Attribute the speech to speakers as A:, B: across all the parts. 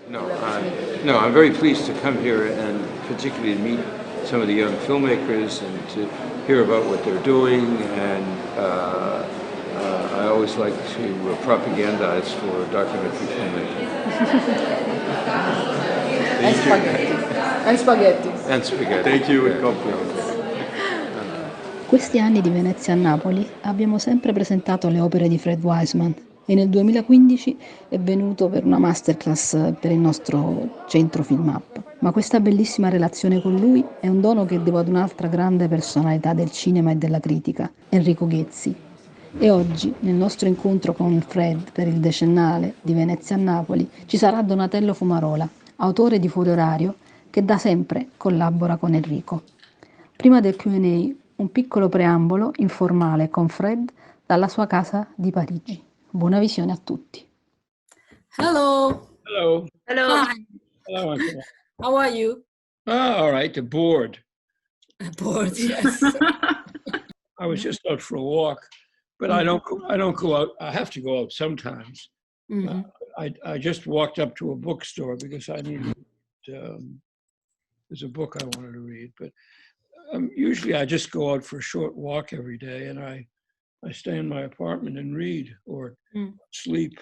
A: No, no, I'm very pleased to come here and particularly to meet some of the young filmmakers and to hear about what they're doing. And I always like to propagandize for documentary filmmaking.
B: And spaghetti. And spaghetti.
A: And spaghetti.
C: Thank you and compliments.
D: Questi anni di Venezia a Napoli abbiamo sempre presentato le opere di Fred Wiseman e nel 2015 è venuto per una masterclass per il nostro centro Film Up. Ma questa bellissima relazione con lui è un dono che devo ad un'altra grande personalità del cinema e della critica, Enrico Ghezzi. E oggi, nel nostro incontro con Fred per il decennale di Venezia a Napoli, ci sarà Donatello Fumarola, autore di Fuori Orario, che da sempre collabora con Enrico. Prima del Q&A, un piccolo preambolo informale con Fred dalla sua casa di Parigi. Buona visione a tutti.
E: Hello.
C: Hello.
E: Hello. Hi.
C: Hello, Angela.
E: How are you?
C: All right, bored.
E: Bored, yes.
C: I was just out for a walk, but I don't go out. I have to go out sometimes.
E: Mm-hmm.
C: I just walked up to a bookstore because I needed, there's a book I wanted to read, but usually I just go out for a short walk every day, and I stay in my apartment and read or sleep.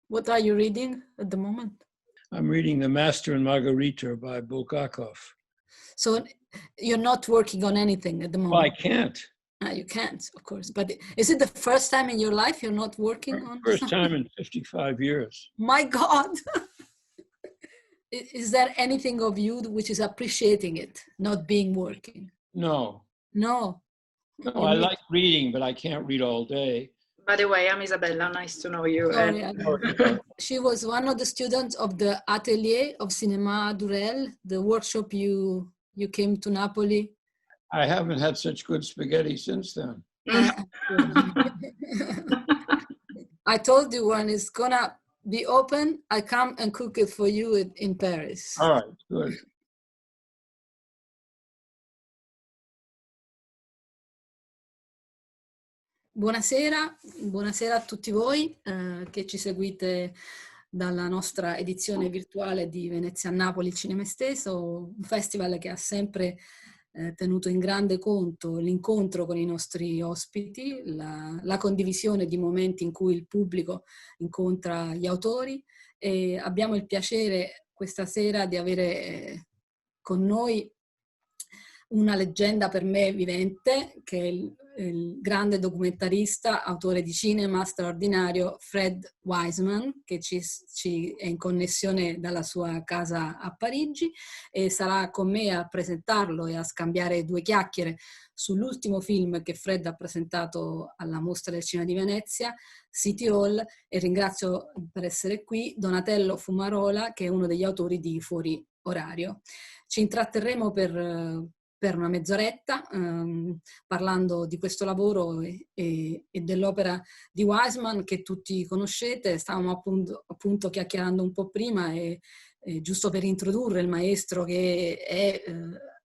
E: What are you reading at the moment?
C: I'm reading The Master and Margarita by Bulgakov.
E: So you're not working on anything at the moment?
C: Well, I can't.
E: You can't, of course. But is it the first time in your life you're not working on
C: First
E: something?
C: time in 55 years.
E: My God! Is there anything of you which is appreciating it, not being working?
C: No.
E: No.
C: No, I like reading, but I can't read all day.
F: By the way, I'm Isabella. Nice to know you.
E: Sorry, she was one of the students of the Atelier of Cinéma Durel, the workshop you came to Napoli.
C: I haven't had such good spaghetti since then.
E: I told you when it's gonna be open, I come and cook it for you in Paris.
C: All right, good.
E: Buonasera a tutti voi che ci seguite dalla nostra edizione virtuale di Venezia a Napoli Cinema Esteso, un festival che ha sempre tenuto in grande conto l'incontro con i nostri ospiti, la condivisione di momenti in cui il pubblico incontra gli autori, e abbiamo il piacere questa sera di avere con noi una leggenda per me vivente, che è il grande documentarista, autore di cinema straordinario Fred Wiseman, che è in connessione dalla sua casa a Parigi e sarà con me a presentarlo e a scambiare due chiacchiere sull'ultimo film che Fred ha presentato alla Mostra del Cinema di Venezia, City Hall, e ringrazio per essere qui Donatello Fumarola, che è uno degli autori di Fuori Orario. Ci intratterremo per una mezz'oretta parlando di questo lavoro e dell'opera di Wiseman che tutti conoscete. Stavamo appunto chiacchierando un po' prima e giusto per introdurre il maestro, che è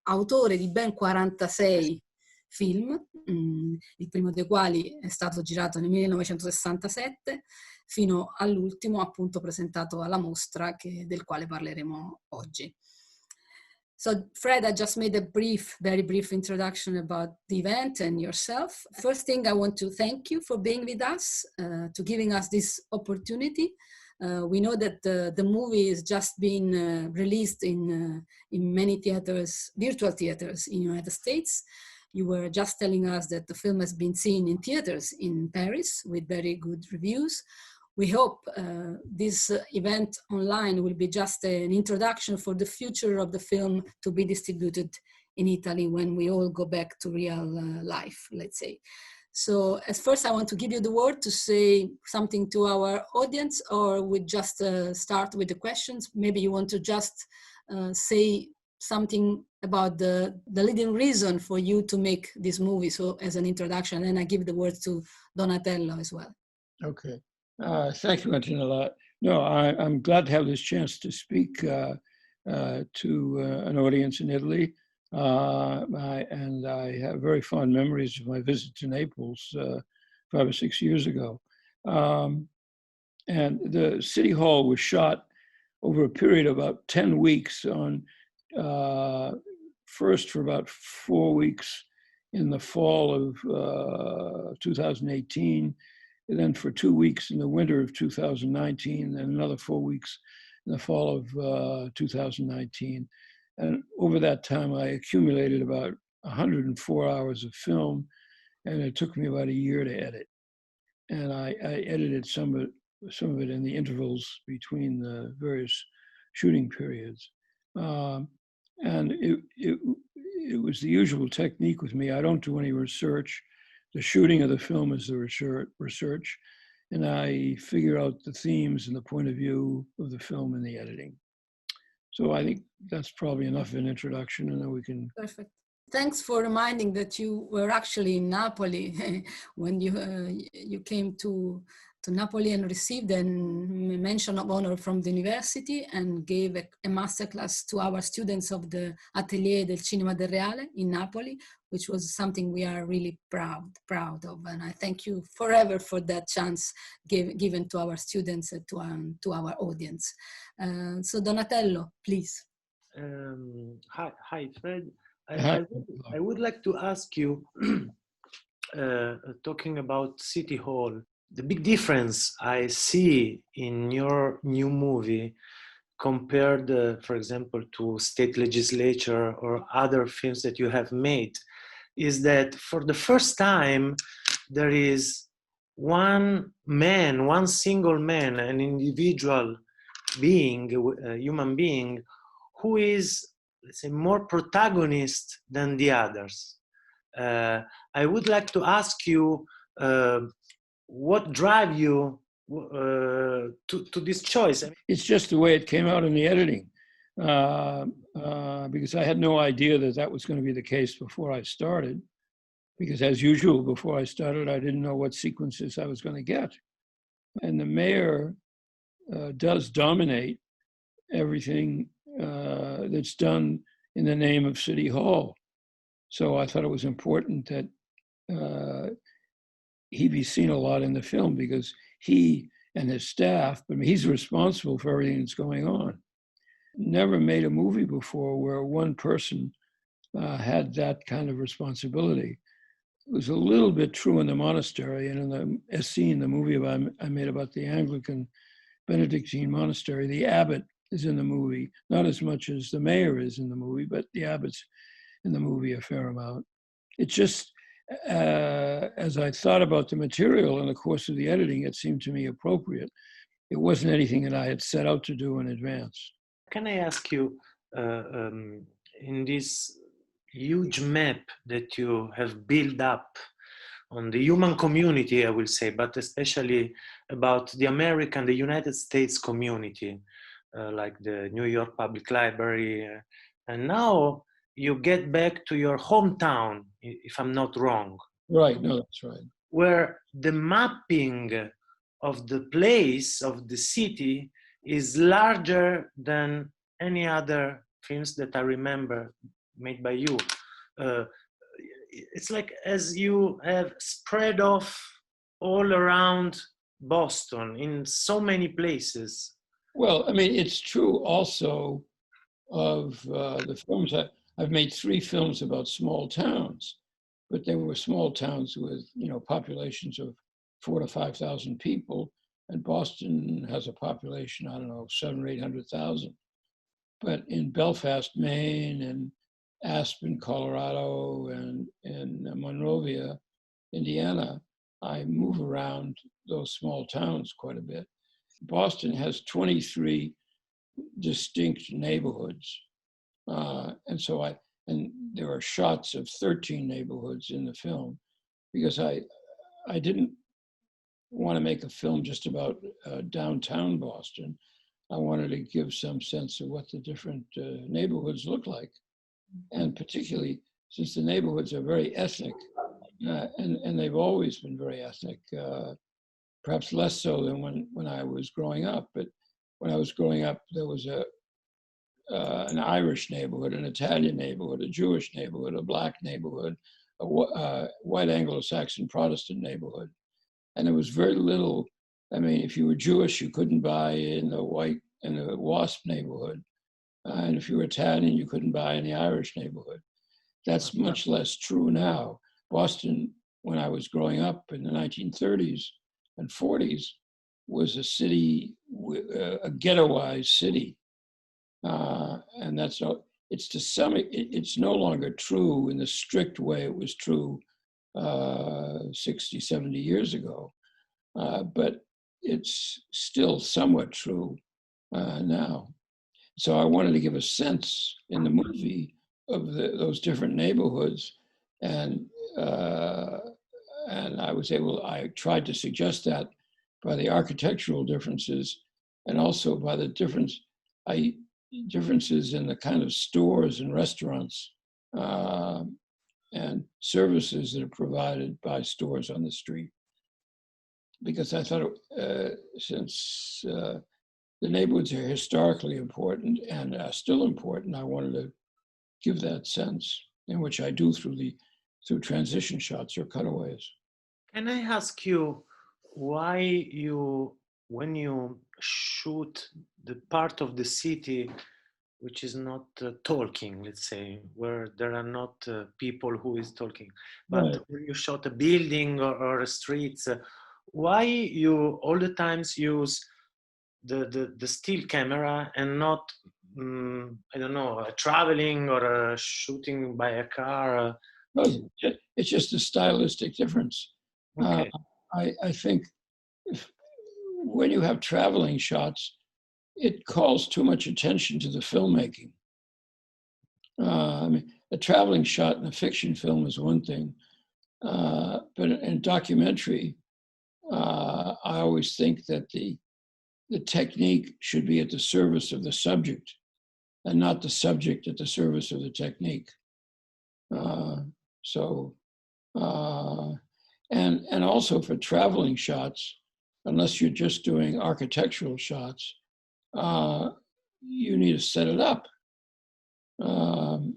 E: autore di ben 46 film, il primo dei quali è stato girato nel 1967 fino all'ultimo appunto presentato alla mostra, del quale parleremo oggi. So Fred, I just made a very brief introduction about the event and yourself. First thing, I want to thank you for being with us, to giving us this opportunity. We know that the movie has just been released in many theaters, virtual theaters in the United States. You were just telling us that the film has been seen in theaters in Paris with very good reviews. We hope this event online will be just an introduction for the future of the film to be distributed in Italy when we all go back to real life, let's say. So as first, I want to give you the word to say something to our audience, or we just start with the questions. Maybe you want to just say something about the leading reason for you to make this movie, so as an introduction, and I give the word to Donatello as well.
C: Okay. Thank you, Antonella. No, I'm glad to have this chance to speak to an audience in Italy. And I have very fond memories of my visit to Naples 5 or 6 years ago. And the City Hall was shot over a period of about 10 weeks on, first for about 4 weeks in the fall of 2018, and then for 2 weeks in the winter of 2019, and another 4 weeks in the fall of 2019. And over that time, I accumulated about 104 hours of film, and it took me about a year to edit. And I edited some of it in the intervals between the various shooting periods. And it was the usual technique with me. I don't do any research. The shooting of the film is the research, and I figure out the themes and the point of view of the film in the editing. So I think that's probably enough of an introduction, and then we can.
E: Perfect. Thanks for reminding that you were actually in Napoli when you came to Napoli and received a mention of honor from the university and gave a masterclass to our students of the Atelier del Cinema del Reale in Napoli, which was something we are really proud of. And I thank you forever for that chance given to our students and to our audience. So Donatello, please.
G: Hi, Fred.
C: Hi.
G: I would like to ask you, talking about City Hall, the big difference I see in your new movie compared, for example, to state legislature or other films that you have made, is that for the first time, there is one man, one single man, an individual being, a human being, who is, let's say, more protagonist than the others. I would like to ask you, what drive you to this choice?
C: It's just the way it came out in the editing, because I had no idea that that was going to be the case before I started. Because as usual, before I started, I didn't know what sequences I was going to get. And the mayor does dominate everything that's done in the name of City Hall. So I thought it was important that he be seen a lot in the film, because he and his staff, I mean, he's responsible for everything that's going on. Never made a movie before where one person had that kind of responsibility. It was a little bit true in the monastery, and in the scene, the movie I made about the Anglican Benedictine monastery, the abbot is in the movie, not as much as the mayor is in the movie, but the abbot's in the movie a fair amount. It just, as I thought about the material in the course of the editing, it seemed to me appropriate. It wasn't anything that I had set out to do in advance.
G: Can I ask you, in this huge map that you have built up on the human community, I will say, but especially about the American, the United States community, like the New York Public Library, and now you get back to your hometown, if I'm not wrong.
C: Right, no, that's right.
G: Where the mapping of the place, of the city, is larger than any other films that I remember made by you. It's like as you have spread off all around Boston in so many places.
C: Well, I mean, it's true also of the films. I've made 3 films about small towns, but they were small towns with, populations of 4,000 to 5,000 people. And Boston has a population, I don't know, 700,000 or 800,000. But in Belfast, Maine, and Aspen, Colorado, and Monrovia, Indiana, I move around those small towns quite a bit. Boston has 23 distinct neighborhoods. And there are shots of 13 neighborhoods in the film, because I didn't want to make a film just about downtown Boston. I wanted to give some sense of what the different neighborhoods look like. And particularly since the neighborhoods are very ethnic, and they've always been very ethnic, perhaps less so than when I was growing up. But when I was growing up, there was an Irish neighborhood, an Italian neighborhood, a Jewish neighborhood, a Black neighborhood, a white Anglo-Saxon Protestant neighborhood. And there was very little, I mean, if you were Jewish, you couldn't buy in the white the WASP neighborhood. And if you were Italian, you couldn't buy in the Irish neighborhood. That's much less true now. Boston, when I was growing up in the 1930s and 40s, was a city, a ghettoized city. And that's not, it's to some, it's no longer true in the strict way it was true 60, 70 years ago. But it's still somewhat true now. So I wanted to give a sense in the movie of those different neighborhoods, and I tried to suggest that by the architectural differences, and also by the differences in the kind of stores and restaurants and services that are provided by stores on the street. Because I thought, since the neighborhoods are historically important and are still important, I wanted to give that sense, in which I do through transition shots or cutaways.
G: Can I ask you why when you shoot the part of the city which is not talking, let's say, where there are not people who is talking, but
C: Right.
G: when you shot a building or a streets, why you all the times use the still camera and not, I don't know, traveling or shooting by a car?
C: Well, it's just a stylistic difference.
G: Okay.
C: I think when you have traveling shots, it calls too much attention to the filmmaking. I mean, a traveling shot in a fiction film is one thing, but in documentary, I always think that the technique should be at the service of the subject and not the subject at the service of the technique. And also for traveling shots, unless you're just doing architectural shots, you need to set it up. And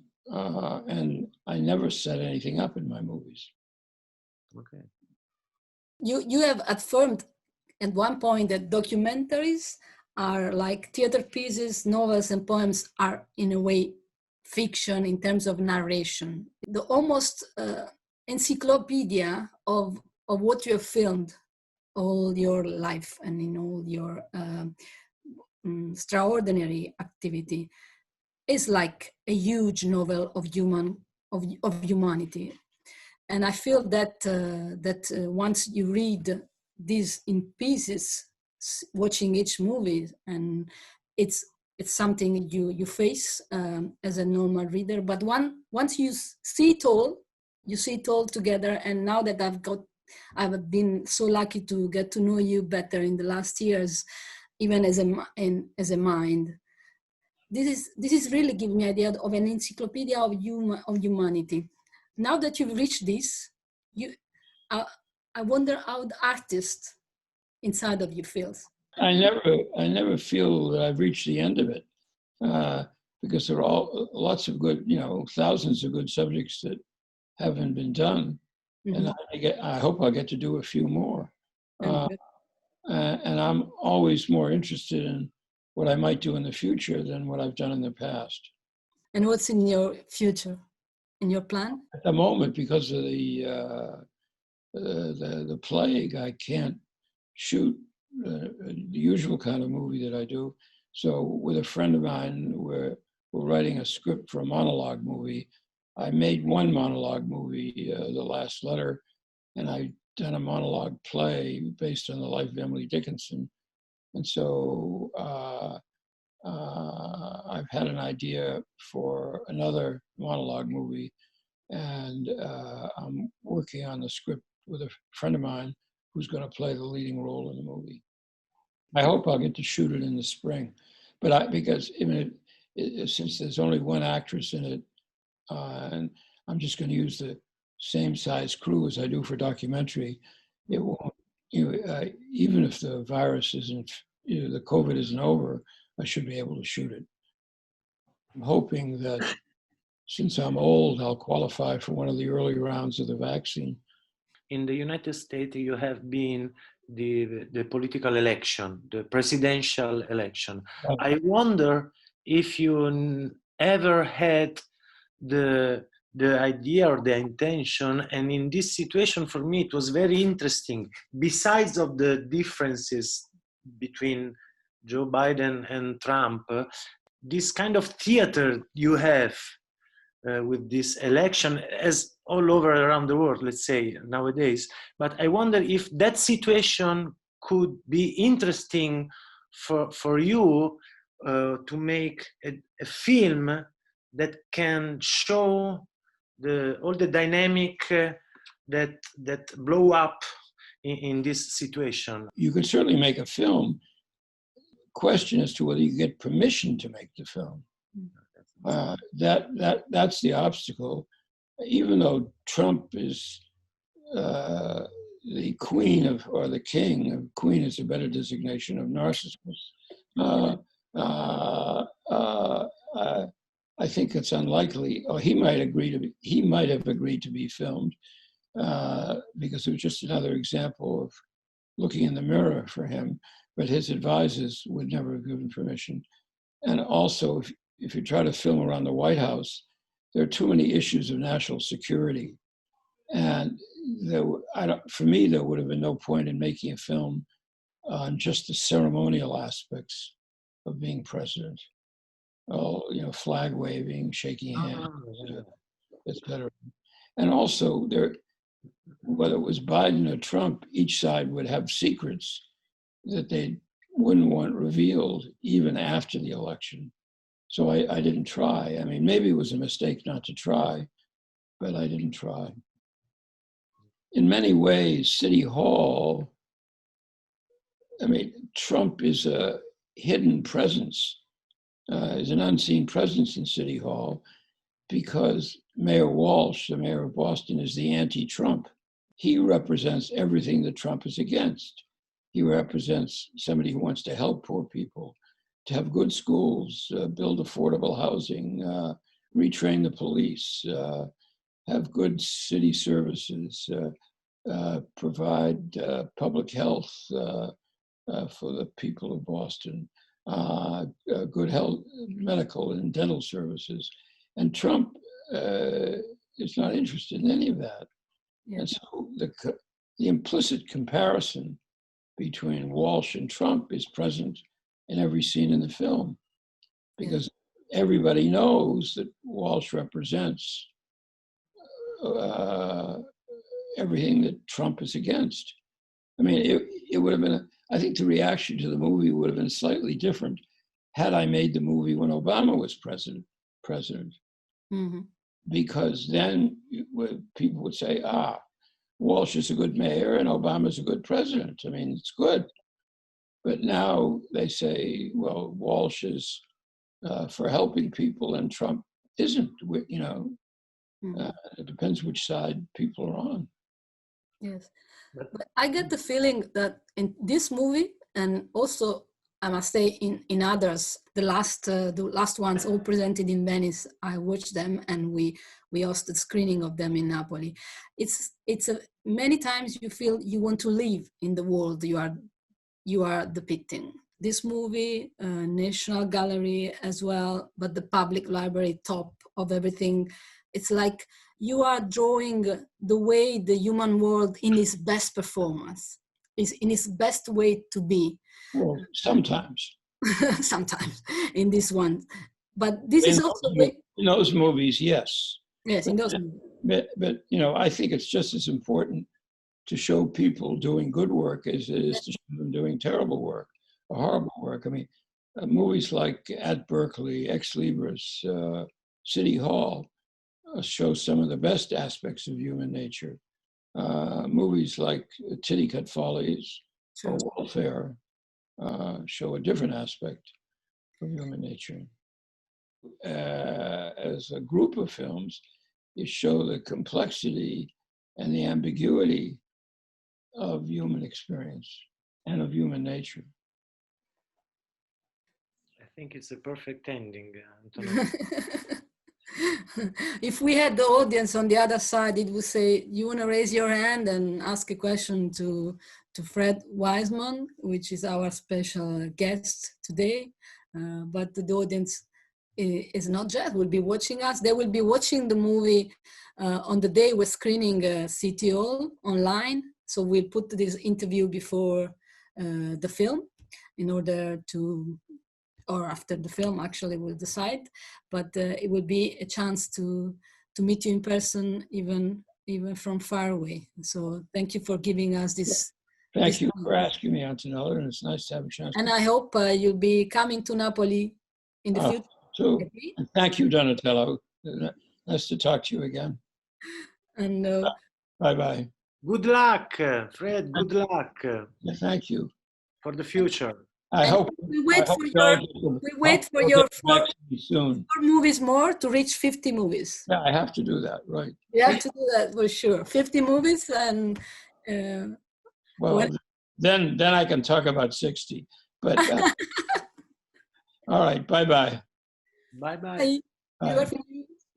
C: I never set anything up in my movies.
G: Okay.
E: You have affirmed at one point that documentaries are like theater pieces, novels and poems are in a way fiction in terms of narration. The almost encyclopedia of what you have filmed all your life and in all your extraordinary activity is like a huge novel of humanity. And I feel that once you read these in pieces, watching each movie, and it's something you face as a normal reader. But once you see it all, you see it all together. And now that I've been so lucky to get to know you better in the last years, even as a mind. This is really giving me an idea of an encyclopedia of humanity. Now that you've reached this, I wonder how the artist inside of you feels.
C: I never feel that I've reached the end of it, because there are lots of good, thousands of good subjects that haven't been done, and I hope I'll get to do a few more. And I'm always more interested in what I might do in the future than what I've done in the past.
E: And what's in your future, in your plan?
C: At the moment, because of the plague, I can't shoot the usual kind of movie that I do. So with a friend of mine, we're writing a script for a monologue movie. I made one monologue movie, The Last Letter, and I've done a monologue play based on the life of Emily Dickinson. And so I've had an idea for another monologue movie, and I'm working on the script with a friend of mine who's going to play the leading role in the movie. I hope I'll get to shoot it in the spring, but because since there's only one actress in it, and I'm just going to use the same size crew as I do for documentary, it won't. Even if the virus isn't, the COVID isn't over, I should be able to shoot it. I'm hoping that since I'm old, I'll qualify for one of the early rounds of the vaccine.
G: In the United States, you have been the political election, the presidential election. I wonder if you ever had the idea or the intention, and in this situation for me it was very interesting, besides of the differences between Joe Biden and Trump, this kind of theater you have with this election, as all over around the world, let's say nowadays. But I wonder if that situation could be interesting for you to make a film that can show all the dynamic that blow up in this situation.
C: You could certainly make a film. Question as to whether you get permission to make the film. That's the obstacle. Even though Trump is the queen of, or the king, queen is a better designation, of narcissists, I think it's unlikely, or he might have agreed to be filmed, because it was just another example of looking in the mirror for him, but his advisors would never have given permission. And also, if you try to film around the White House, there are too many issues of national security. And for me, there would have been no point in making a film on just the ceremonial aspects of being president. Oh, flag waving, shaking hands, etc. And also, whether it was Biden or Trump, each side would have secrets that they wouldn't want revealed even after the election. So I didn't try. I mean, maybe it was a mistake not to try, but I didn't try. In many ways, City Hall, Trump is a hidden presence, is an unseen presence in City Hall, because Mayor Walsh, the mayor of Boston, is the anti-Trump. He represents everything that Trump is against. He represents somebody who wants to help poor people, to have good schools, build affordable housing, retrain the police, have good city services, provide public health for the people of Boston, good health, medical and dental services. And Trump is not interested in any of that. Yeah. And so the implicit comparison between Walsh and Trump is present in every scene in the film, because everybody knows that Walsh represents everything that Trump is against. I mean, it would have been, I think the reaction to the movie would have been slightly different had I made the movie when Obama was president. Mm-hmm. Because then people would say, Walsh is a good mayor and Obama's a good president. I mean, it's good. But now they say, well, Walsh is for helping people and Trump isn't, it depends which side people are on.
E: Yes, but I get the feeling that in this movie, and also I must say in others, the last ones all presented in Venice, I watched them and we hosted screening of them in Napoli. It's many times you feel you want to live in the world you are depicting. This movie, National Gallery as well, but the public library, top of everything. It's like you are drawing the way the human world in its best performance, is in its best way to be.
C: Well, sometimes.
E: Sometimes in this one. But this is also...
C: In those movies, yes.
E: Yes, in those movies.
C: But I think it's just as important to show people doing good work as it is to show them doing terrible work or horrible work. I mean, movies like At Berkeley, Ex Libris, City Hall show some of the best aspects of human nature. Movies like Titicut Follies or Welfare show a different aspect of human nature. As a group of films, they show the complexity and the ambiguity of human experience and of human nature.
G: I think it's a perfect ending, Antonello.
E: If we had the audience on the other side, it would say, you want to raise your hand and ask a question to Fred Wiseman, which is our special guest today. But the audience is not just, will be watching us. They will be watching the movie on the day we're screening City Hall online. So we'll put this interview before the film in order to, or after the film actually we'll decide, but it will be a chance to meet you in person, even from far away. So thank you for giving us this.
C: Thank you for asking me, Antonella, and it's nice to have a chance.
E: And I hope you'll be coming to Napoli in the future.
C: So, thank you, Donatello. Nice to talk to you again.
E: And
C: bye-bye.
G: Good luck, Fred. Good luck.
C: Thank you.
G: For the future.
C: I hope
E: we wait for your 4 movies more to reach 50 movies.
C: Yeah, I have to do that, right?
E: You have to do that for sure. 50 movies, and
C: well, then I can talk about 60. But all right, bye-bye.
G: Bye-bye.
E: Bye.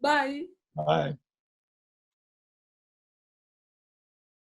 E: Bye.
C: Bye.